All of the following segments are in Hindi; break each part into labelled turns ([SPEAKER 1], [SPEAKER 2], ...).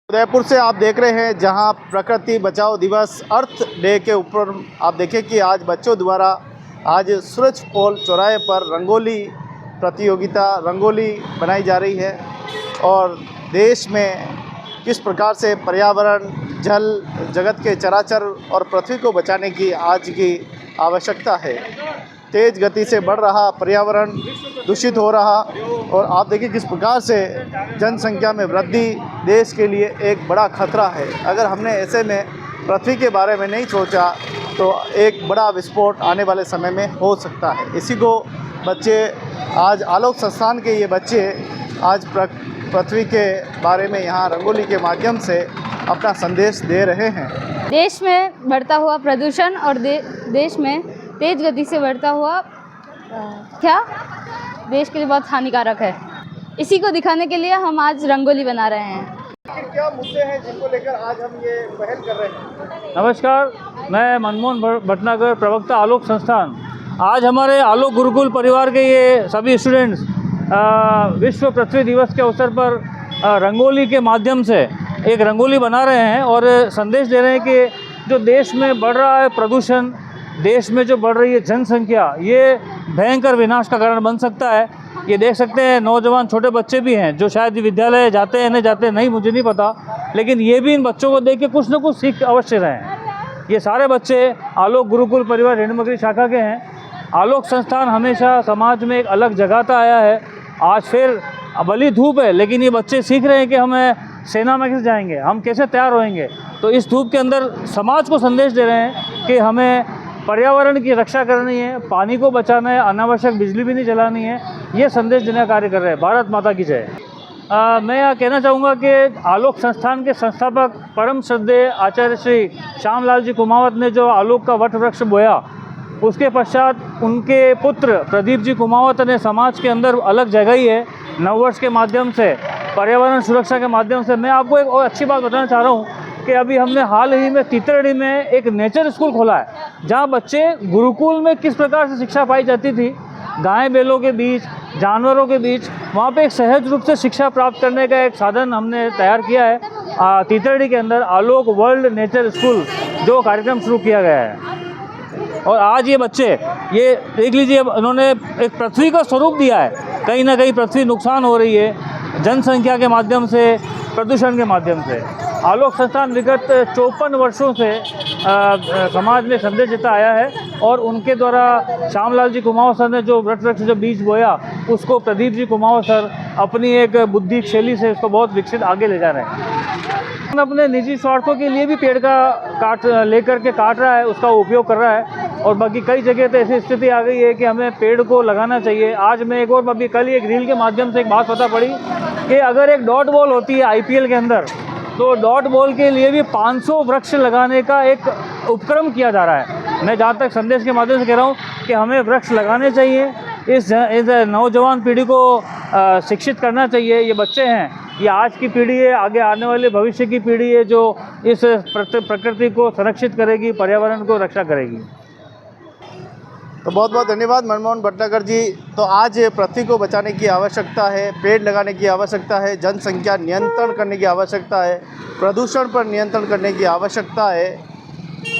[SPEAKER 1] उदयपुर से आप देख रहे हैं जहां प्रकृति बचाओ दिवस अर्थ डे के ऊपर आप देखें कि आज बच्चों द्वारा आज सूरज पोल चौराहे पर रंगोली प्रतियोगिता रंगोली बनाई जा रही है और देश में किस प्रकार से पर्यावरण जल जगत के चराचर और पृथ्वी को बचाने की आज की आवश्यकता है। तेज़ गति से बढ़ रहा पर्यावरण दूषित हो रहा और आप देखिए किस प्रकार से जनसंख्या में वृद्धि देश के लिए एक बड़ा खतरा है। अगर हमने ऐसे में पृथ्वी के बारे में नहीं सोचा तो एक बड़ा विस्फोट आने वाले समय में हो सकता है। इसी को बच्चे आज आलोक संस्थान के ये बच्चे आज पृथ्वी के बारे में यहाँ रंगोली के माध्यम से अपना संदेश दे रहे हैं।
[SPEAKER 2] देश में बढ़ता हुआ प्रदूषण और देश में तेज गति से बढ़ता हुआ क्या देश के लिए बहुत हानिकारक है। इसी को दिखाने के लिए हम आज रंगोली बना रहे हैं।
[SPEAKER 1] क्या मुद्दे हैं जिनको लेकर आज हम ये पहल कर रहे हैं?
[SPEAKER 3] नमस्कार, मैं मनमोहन भटनागर, प्रवक्ता आलोक संस्थान। आज हमारे आलोक गुरुकुल परिवार के ये सभी स्टूडेंट्स विश्व पृथ्वी दिवस के अवसर पर रंगोली के माध्यम से एक रंगोली बना रहे हैं और संदेश दे रहे हैं कि जो देश में बढ़ रहा है प्रदूषण, देश में जो बढ़ रही है जनसंख्या, ये भयंकर विनाश का कारण बन सकता है। ये देख सकते हैं नौजवान छोटे बच्चे भी हैं जो शायद विद्यालय जाते हैं नहीं जाते नहीं मुझे नहीं पता, लेकिन ये भी इन बच्चों को देख के कुछ न कुछ सीख अवश्य रहे हैं। ये सारे बच्चे आलोक गुरुकुल परिवार रेणुमगरी शाखा के हैं। आलोक संस्थान हमेशा समाज में एक अलग जगह आया है। आज फिर भली धूप है लेकिन ये बच्चे सीख रहे हैं कि हमें सेना में कैसे जाएंगे, हम कैसे तैयार होएंगे। तो इस धूप के अंदर समाज को संदेश दे रहे हैं कि हमें पर्यावरण की रक्षा करनी है, पानी को बचाना है, अनावश्यक बिजली भी नहीं जलानी है। ये संदेश देने का कार्य कर रहे हैं। भारत माता की जय। मैं यह कहना चाहूँगा कि आलोक संस्थान के संस्थापक परम श्रद्धेय आचार्य श्री श्यामलाल जी कुमावत ने जो आलोक का वट वृक्ष बोया, उसके पश्चात उनके पुत्र प्रदीप जी कुमावत ने समाज के अंदर अलग जगह ही है। नववर्ष के माध्यम से, पर्यावरण सुरक्षा के माध्यम से मैं आपको एक और अच्छी बात बताना चाह रहा हूँ कि अभी हमने हाल ही में तीतरड़ी में एक नेचर स्कूल खोला है, जहाँ बच्चे गुरुकुल में किस प्रकार से शिक्षा पाई जाती थी, गाय बैलों के बीच, जानवरों के बीच, वहाँ पे एक सहज रूप से शिक्षा प्राप्त करने का एक साधन हमने तैयार किया है। तीतरड़ी के अंदर आलोक वर्ल्ड नेचर स्कूल जो कार्यक्रम शुरू किया गया है और आज ये बच्चे ये देख लीजिए, उन्होंने एक पृथ्वी का स्वरूप दिया है। कहीं ना कहीं पृथ्वी नुकसान हो रही है जनसंख्या के माध्यम से, प्रदूषण के माध्यम से। आलोक संस्थान विगत 54 वर्षों से समाज में संदेश देता आया है और उनके द्वारा श्यामलाल जी कुमावत सर ने जो वट वृक्ष जो बीज बोया, उसको प्रदीप जी कुमावत सर अपनी एक बुद्धि शैली से उसको बहुत विकसित आगे ले जा रहे हैं। अपने निजी स्वार्थों के लिए भी पेड़ का लेकर के काट रहा है, उसका उपयोग कर रहा है और बाकी कई जगह तो ऐसी स्थिति आ गई है कि हमें पेड़ को लगाना चाहिए। आज मैं एक और अभी कल एक रील के माध्यम से एक बात पता पड़ी कि अगर एक डॉट बॉल होती है IPL के अंदर, तो डॉट बॉल के लिए भी 500 वृक्ष लगाने का एक उपक्रम किया जा रहा है। मैं जहाँ तक संदेश के माध्यम से कह रहा हूँ कि हमें वृक्ष लगाने चाहिए, इस नौजवान पीढ़ी को शिक्षित करना चाहिए। ये बच्चे हैं, ये आज की पीढ़ी है, आगे आने वाले भविष्य की पीढ़ी है जो इस प्रकृति को संरक्षित करेगी, पर्यावरण को रक्षा करेगी।
[SPEAKER 1] तो बहुत बहुत धन्यवाद मनमोहन भटनागर जी। तो आज पृथ्वी को बचाने की आवश्यकता है, पेड़ लगाने की आवश्यकता है, जनसंख्या नियंत्रण करने की आवश्यकता है, प्रदूषण पर नियंत्रण करने की आवश्यकता है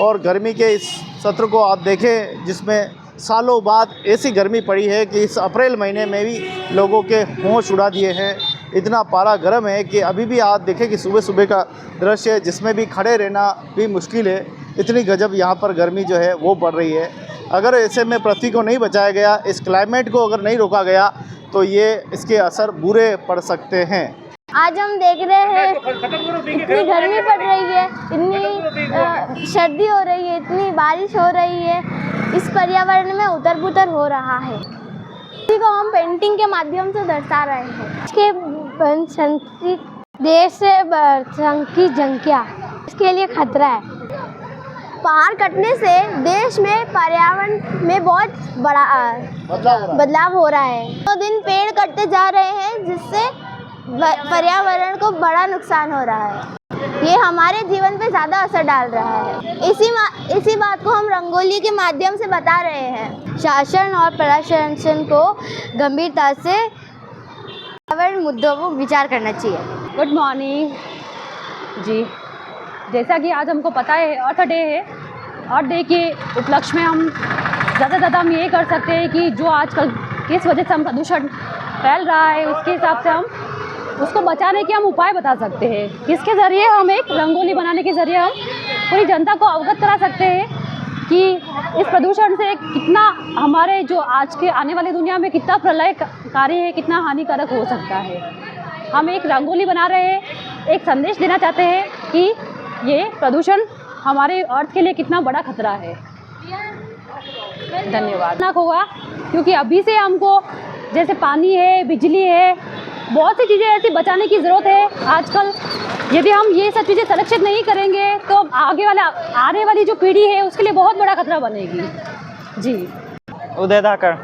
[SPEAKER 1] और गर्मी के इस सत्र को आप देखें जिसमें सालों बाद ऐसी गर्मी पड़ी है कि इस अप्रैल महीने में भी लोगों के होश उड़ा दिए हैं। इतना पारा गर्म है कि अभी भी आप देखें कि सुबह सुबह का दृश्य है जिसमें भी खड़े रहना भी मुश्किल है। इतनी गजब यहाँ पर गर्मी जो है वो बढ़ रही है। अगर ऐसे में पृथ्वी को नहीं बचाया गया, इस क्लाइमेट को अगर नहीं रोका गया तो ये इसके असर बुरे पड़ सकते हैं।
[SPEAKER 2] आज हम देख रहे हैं इतनी गर्मी पड़ रही है, इतनी सर्दी हो रही है, इतनी बारिश हो रही है, इस पर्यावरण में उतर पुतर हो रहा है। इसी को हम पेंटिंग के माध्यम से दर्शा रहे हैं। इसके देश से बढ़ती जनसंख्या, इसके लिए खतरा है। पहाड़ कटने से देश में पर्यावरण में बहुत बड़ा बदलाव हो रहा है। तो दिन पेड़ कटते जा रहे हैं जिससे पर्यावरण को बड़ा नुकसान हो रहा है। ये हमारे जीवन पे ज़्यादा असर डाल रहा है। इसी बात को हम रंगोली के माध्यम से बता रहे हैं। शासन और प्रशासन को गंभीरता से पर्यावरण मुद्दों पर विचार करना चाहिए। Good morning.
[SPEAKER 4] जी, जैसा कि आज हमको पता है अर्थ डे है। अर्थ डे के उपलक्ष्य में हम ज़्यादा से ज़्यादा हम ये कर सकते हैं कि जो आजकल किस वजह से हम प्रदूषण फैल रहा है उसके हिसाब से हम उसको बचाने के हम उपाय बता सकते हैं। किसके ज़रिए हम एक रंगोली बनाने के ज़रिए हम पूरी जनता को अवगत करा सकते हैं कि इस प्रदूषण से कितना हमारे जो आज के आने वाली दुनिया में कितना प्रलयकारी है, कितना हानिकारक हो सकता है। हम एक रंगोली बना रहे हैं, एक संदेश देना चाहते हैं कि ये प्रदूषण हमारे अर्थ के लिए कितना बड़ा खतरा है। धन्यवाद। ना होगा क्योंकि अभी से हमको जैसे पानी है, बिजली है, बहुत सी चीज़ें ऐसी बचाने की ज़रूरत है आजकल। यदि हम ये सब चीज़ें संरक्षित नहीं करेंगे तो आने वाली जो पीढ़ी है उसके लिए बहुत बड़ा खतरा बनेगी। जी।
[SPEAKER 5] उदय धाकड़।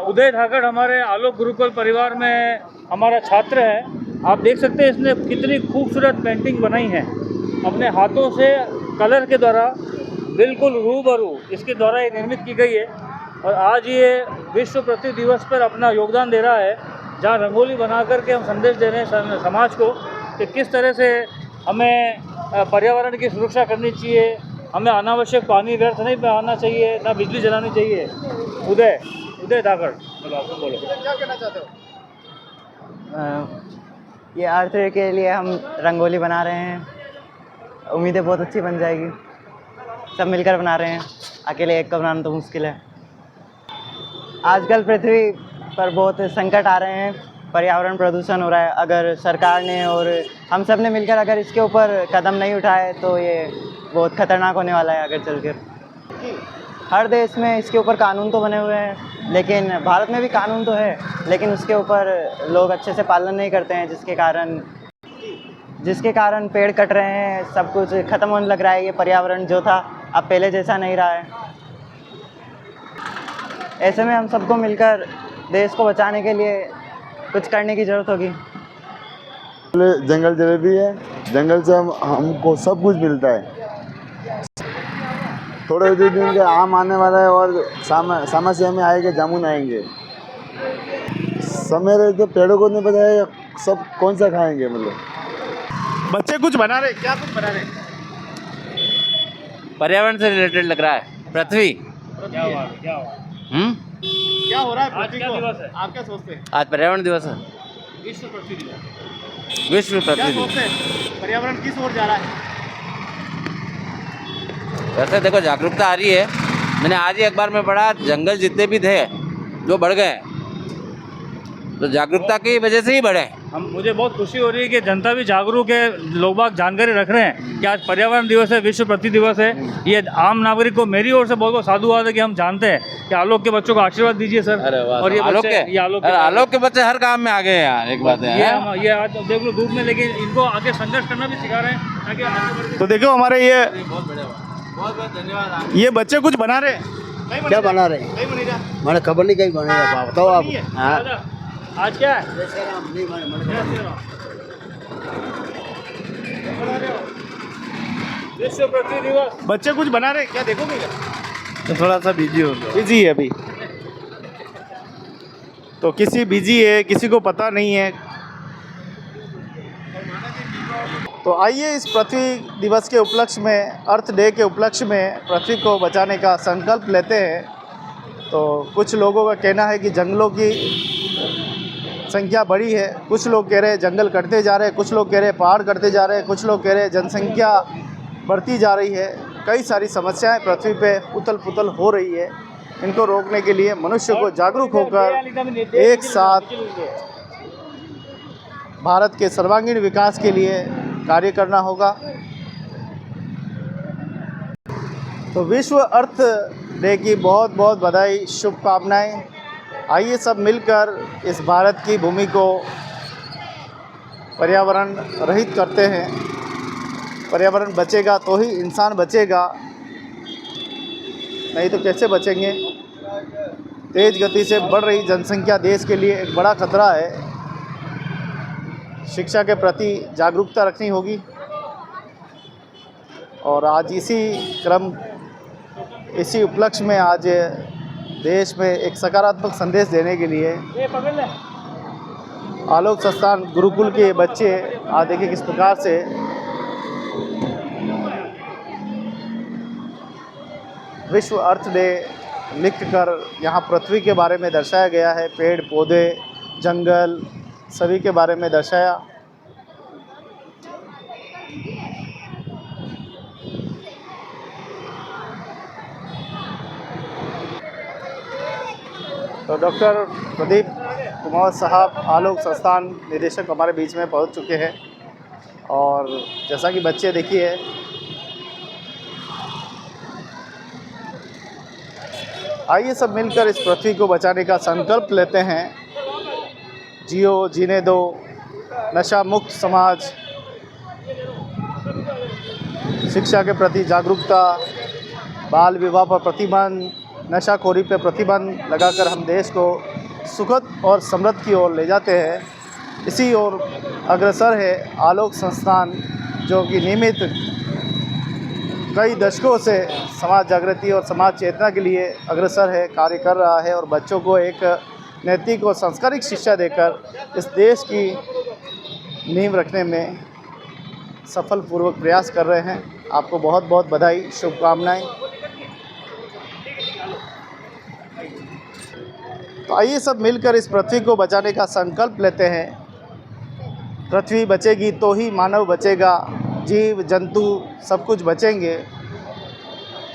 [SPEAKER 3] उदय धाकड़ हमारे आलोक गुरुकुल परिवार में हमारा छात्र है। आप देख सकते हैं इसने कितनी खूबसूरत पेंटिंग बनाई है अपने हाथों से, कलर के द्वारा बिल्कुल रूबरू इसके द्वारा ये निर्मित की गई है। और आज ये विश्व पृथ्वी दिवस पर अपना योगदान दे रहा है, जहाँ रंगोली बना करके हम संदेश दे रहे हैं समाज को कि किस तरह से हमें पर्यावरण की सुरक्षा करनी चाहिए, हमें अनावश्यक पानी व्यर्थ नहीं बहाना चाहिए, ना बिजली जलानी चाहिए। उदय धाकड़, बोलो आप बोलो, क्या कहना चाहते हो?
[SPEAKER 5] ये अर्थ डे के लिए हम रंगोली बना रहे हैं, उम्मीद है बहुत अच्छी बन जाएगी। सब मिलकर बना रहे हैं, अकेले एक का बनाना तो मुश्किल है। आजकल पृथ्वी पर बहुत संकट आ रहे हैं, पर्यावरण प्रदूषण हो रहा है। अगर सरकार ने और हम सब ने मिलकर अगर इसके ऊपर कदम नहीं उठाए तो ये बहुत खतरनाक होने वाला है आगे चलकर। हर देश में इसके ऊपर कानून तो बने हुए हैं, लेकिन भारत में भी कानून तो है, लेकिन उसके ऊपर लोग अच्छे से पालन नहीं करते हैं, जिसके कारण पेड़ कट रहे हैं, सब कुछ ख़त्म होने लग रहा है। ये पर्यावरण जो था अब पहले जैसा नहीं रहा है। ऐसे में हम सबको मिलकर देश को बचाने के लिए कुछ करने की ज़रूरत होगी।
[SPEAKER 6] जंगल जलेबी है, जंगल से हमको सब कुछ मिलता है। थोड़े दिन के आम आने वाला है और समस्या में आएंगे, जामुन आएंगे। समय रहते पेड़ों को नहीं बचाएगा, सब कौन सा खाएंगे? मतलब
[SPEAKER 1] बच्चे कुछ बना रहे, क्या कुछ बना रहे?
[SPEAKER 7] पर्यावरण से रिलेटेड लग रहा है। पृथ्वी
[SPEAKER 3] क्या हो
[SPEAKER 1] क्या हो रहा है?
[SPEAKER 3] आज क्या दिवस है?
[SPEAKER 1] आप क्या सोचते हैं?
[SPEAKER 7] आज पर्यावरण दिवस है।
[SPEAKER 3] विश्व पृथ्वी दिवस।
[SPEAKER 7] विश्व
[SPEAKER 1] क्या
[SPEAKER 7] पृथ्वी
[SPEAKER 1] सोचते
[SPEAKER 7] दिवस।
[SPEAKER 1] हैं पर्यावरण किस ओर जा रहा है?
[SPEAKER 7] वैसे देखो जागरूकता आ रही है। मैंने आज ही अखबार में पढ़ा जंगल जितने भी थे जो बढ़ गए, तो जागरूकता की वजह से ही बढ़े।
[SPEAKER 3] मुझे बहुत खुशी हो रही है कि जनता भी जागरूक है, लोग बाग जानकारी रख रहे हैं कि आज पर्यावरण दिवस है, विश्व पृथ्वी दिवस है। ये आम नागरिक को मेरी ओर से बहुत बहुत साधुवाद है कि हम जानते हैं कि आलोक के बच्चों को आशीर्वाद दीजिए सर।
[SPEAKER 7] अरे वाह,
[SPEAKER 3] और ये
[SPEAKER 7] आलोक के बच्चे हर काम में आगे हैं यार। एक बात है
[SPEAKER 3] ये आज देख लो धूप में, लेकिन इनको आगे संघर्ष करना भी सिखा रहे हैं ताकि आगे बढ़ के।
[SPEAKER 1] तो देखो हमारे ये
[SPEAKER 7] बहुत धन्यवाद।
[SPEAKER 1] ये बच्चे कुछ बना रहे हैं।
[SPEAKER 8] क्या बना रहे?
[SPEAKER 1] नहीं बनेगा,
[SPEAKER 8] मैंने खबर नहीं कहीं बनेगा, बताओ आप। हाँ,
[SPEAKER 3] आज क्या है? विश्व पृथ्वी दिवस।
[SPEAKER 1] बच्चे कुछ बना रहे हैं, क्या देखोगे?
[SPEAKER 6] तो थोड़ा सा बिजी हो गया।
[SPEAKER 1] बिजी है अभी, तो किसी बिजी है, किसी को पता नहीं है। तो आइए इस पृथ्वी दिवस के उपलक्ष्य में, अर्थ डे के उपलक्ष्य में पृथ्वी को बचाने का संकल्प लेते हैं। तो कुछ लोगों का कहना है कि जंगलों की संख्या बढ़ी है, कुछ लोग कह रहे हैं जंगल कटते जा रहे हैं, कुछ लोग कह रहे हैं पहाड़ कटते जा रहे हैं, कुछ लोग कह रहे हैं जनसंख्या बढ़ती जा रही है। कई सारी समस्याएं पृथ्वी पे उथल पुथल हो रही है। इनको रोकने के लिए मनुष्य को जागरूक होकर एक साथ भारत के सर्वांगीण विकास के लिए कार्य करना होगा। तो विश्व अर्थ डे की बहुत बहुत बधाई, शुभकामनाएं। आइए सब मिलकर इस भारत की भूमि को पर्यावरण रहित करते हैं। पर्यावरण बचेगा तो ही इंसान बचेगा, नहीं तो कैसे बचेंगे? तेज़ गति से बढ़ रही जनसंख्या देश के लिए एक बड़ा खतरा है। शिक्षा के प्रति जागरूकता रखनी होगी। और आज इसी उपलक्ष्य में आज देश में एक सकारात्मक संदेश देने के लिए आलोक संस्थान गुरुकुल के बच्चे आज देखिए किस प्रकार से विश्व अर्थ डे लिख कर यहाँ पृथ्वी के बारे में दर्शाया गया है। पेड़ पौधे जंगल सभी के बारे में दर्शाया। तो डॉक्टर प्रदीप कुमार साहब आलोक संस्थान निदेशक हमारे बीच में पहुंच चुके हैं और जैसा कि बच्चे देखिए आइए सब मिलकर इस पृथ्वी को बचाने का संकल्प लेते हैं। जियो जीने दो, नशा मुक्त समाज, शिक्षा के प्रति जागरूकता, बाल विवाह पर प्रतिबंध, नशाखोरी पर प्रतिबंध लगाकर हम देश को सुखद और समृद्ध की ओर ले जाते हैं। इसी ओर अग्रसर है आलोक संस्थान, जो कि नियमित कई दशकों से समाज जागृति और समाज चेतना के लिए अग्रसर है, कार्य कर रहा है और बच्चों को एक नैतिक और सांस्कृतिक शिक्षा देकर इस देश की नींव रखने में सफलपूर्वक प्रयास कर रहे हैं। आपको बहुत बहुत बधाई, शुभकामनाएं। तो आइए सब मिलकर इस पृथ्वी को बचाने का संकल्प लेते हैं। पृथ्वी बचेगी तो ही मानव बचेगा, जीव जंतु सब कुछ बचेंगे।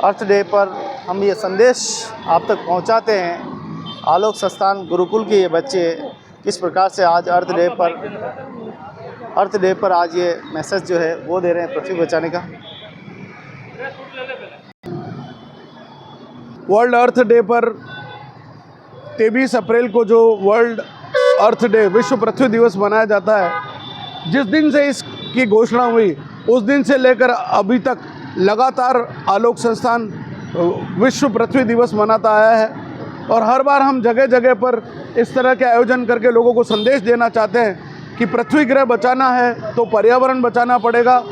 [SPEAKER 1] अर्थ डे पर हम ये संदेश आप तक पहुंचाते हैं। आलोक संस्थान गुरुकुल के ये बच्चे किस प्रकार से आज अर्थ डे पर आज ये मैसेज जो है वो दे रहे हैं पृथ्वी बचाने का।
[SPEAKER 9] वर्ल्ड अर्थ डे पर 23 अप्रैल को जो वर्ल्ड अर्थ डे विश्व पृथ्वी दिवस मनाया जाता है, जिस दिन से इसकी घोषणा हुई उस दिन से लेकर अभी तक लगातार आलोक संस्थान विश्व पृथ्वी दिवस मनाता आया है और हर बार हम जगह जगह पर इस तरह के आयोजन करके लोगों को संदेश देना चाहते हैं कि पृथ्वी ग्रह बचाना है तो पर्यावरण बचाना पड़ेगा,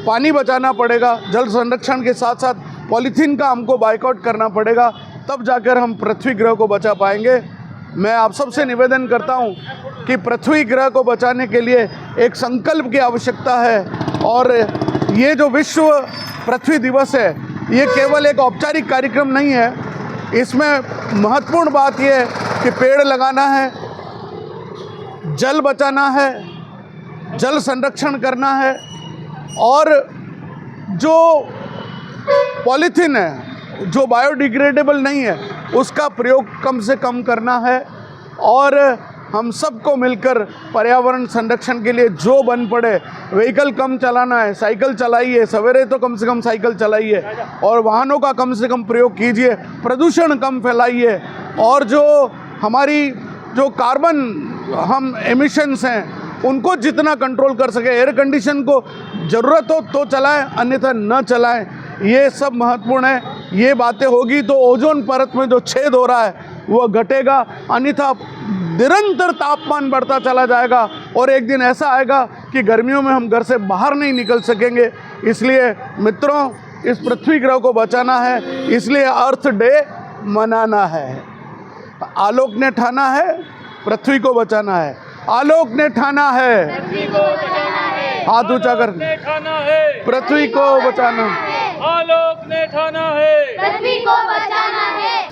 [SPEAKER 9] पानी बचाना पड़ेगा, जल संरक्षण के साथ साथ पॉलीथीन का हमको बाइकआउट करना पड़ेगा, तब जाकर हम पृथ्वी ग्रह को बचा पाएंगे। मैं आप सबसे निवेदन करता हूं कि पृथ्वी ग्रह को बचाने के लिए एक संकल्प की आवश्यकता है और ये जो विश्व पृथ्वी दिवस है ये केवल एक औपचारिक कार्यक्रम नहीं है। इसमें महत्वपूर्ण बात ये है कि पेड़ लगाना है, जल बचाना है, जल संरक्षण करना है और जो पॉलीथीन है जो बायोडिग्रेडेबल नहीं है उसका प्रयोग कम से कम करना है और हम सबको मिलकर पर्यावरण संरक्षण के लिए जो बन पड़े, व्हीकल कम चलाना है, साइकिल चलाइए, सवेरे तो कम से कम साइकिल चलाइए और वाहनों का कम से कम प्रयोग कीजिए, प्रदूषण कम फैलाइए और जो हमारी जो कार्बन हम एमिशंस हैं उनको जितना कंट्रोल कर सके, एयर कंडीशन को ज़रूरत हो तो चलाएं, अन्यथा न चलाएं, ये सब महत्वपूर्ण है। ये बातें होगी तो ओजोन परत में जो छेद हो रहा है वो घटेगा, अन्यथा निरंतर तापमान बढ़ता चला जाएगा और एक दिन ऐसा आएगा कि गर्मियों में हम घर से बाहर नहीं निकल सकेंगे। इसलिए मित्रों, इस पृथ्वी ग्रह को बचाना है, इसलिए अर्थ डे मनाना है। आलोक ने ठाना है पृथ्वी को बचाना है, आलोक ने ठाना है, हाथ ऊंचा कर, पृथ्वी को बचाना,
[SPEAKER 3] आलोक ने ठाना है,
[SPEAKER 2] पृथ्वी को बचाना है।